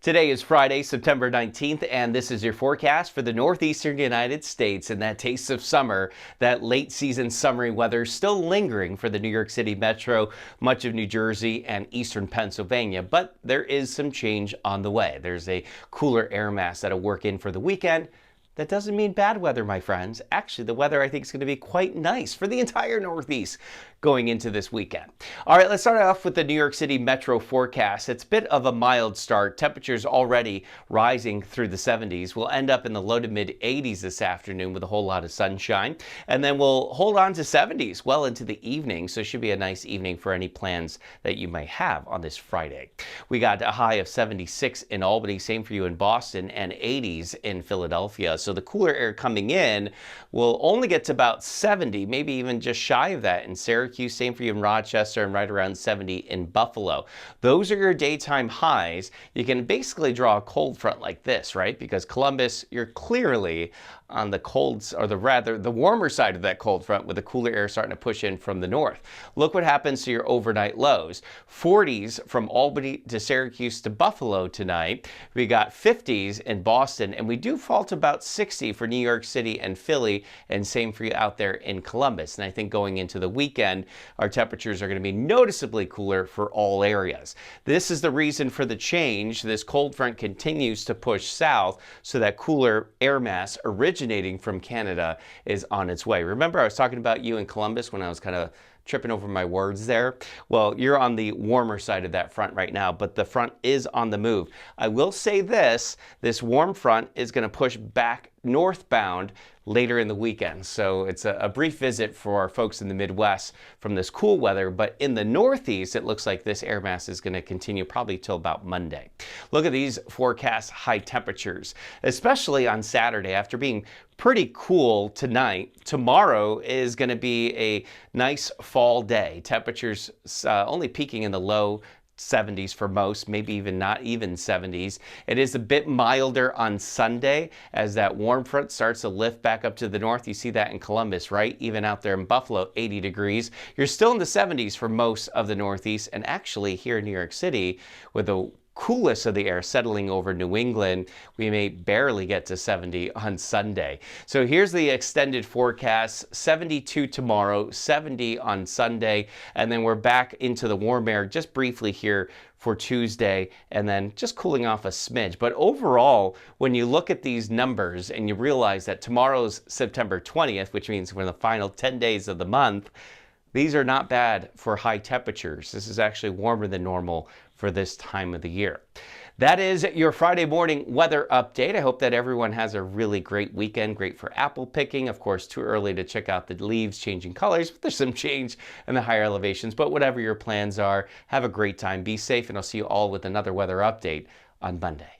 Today is Friday, September 19th, and this is your forecast for the northeastern United States. And that taste of summer, that late season summery weather still lingering for the New York City metro, much of New Jersey, and eastern Pennsylvania. But there is some change on the way. There's a cooler air mass that'll work in for the weekend. That doesn't mean bad weather, my friends. Actually, the weather I think is going to be quite nice for the entire Northeast going into this weekend. All right, let's start off with the New York City metro forecast. It's a bit of a mild start. Temperatures already rising through the 70s. We'll end up in the low to mid 80s this afternoon with a whole lot of sunshine. And then we'll hold on to 70s well into the evening. So it should be a nice evening for any plans that you might have on this Friday. We got a high of 76 in Albany, same for you in Boston, and 80s in Philadelphia. So the cooler air coming in will only get to about 70, maybe even just shy of that in Syracuse, same for you in Rochester, and right around 70 in Buffalo. Those are your daytime highs. You can basically draw a cold front like this, right? Because Columbus, you're clearly on the cold, or the warmer side of that cold front, with the cooler air starting to push in from the north. Look what happens to your overnight lows. 40s from Albany to Syracuse to Buffalo tonight. We got 50s in Boston, and we do fall to about 60 for New York City and Philly, and same for you out there in Columbus. And I think going into the weekend, our temperatures are going to be noticeably cooler for all areas. This is the reason for the change. This cold front continues to push south, so that cooler air mass originating from Canada is on its way. Remember, I was talking about you in Columbus when I was kind of tripping over my words there? Well, you're on the warmer side of that front right now, but the front is on the move. I will say this warm front is going to push back northbound later in the weekend. So it's a brief visit for our folks in the Midwest from this cool weather, but in the Northeast, it looks like this air mass is going to continue probably till about Monday. Look at these forecast high temperatures, especially on Saturday. After being pretty cool tonight, tomorrow is going to be a nice fall day. Temperatures only peaking in the low 70s for most, maybe even not even 70s. It is a bit milder on Sunday as that warm front starts to lift back up to the north. You see that in Columbus, right? Even out there in Buffalo, 80 degrees. You're still in the 70s for most of the Northeast, and actually here in New York City, with the coolest of the air settling over New England, we may barely get to 70 on Sunday. So here's the extended forecast: 72 tomorrow, 70 on Sunday, and then we're back into the warm air just briefly here for Tuesday, and then just cooling off a smidge. But overall, when you look at these numbers and you realize that tomorrow's September 20th, which means we're in the final 10 days of the month, these are not bad for high temperatures. This is actually warmer than normal for this time of the year. That is your Friday morning weather update. I hope that everyone has a really great weekend, great for apple picking. Of course, too early to check out the leaves changing colors, but there's some change in the higher elevations. But whatever your plans are, have a great time, be safe, and I'll see you all with another weather update on Monday.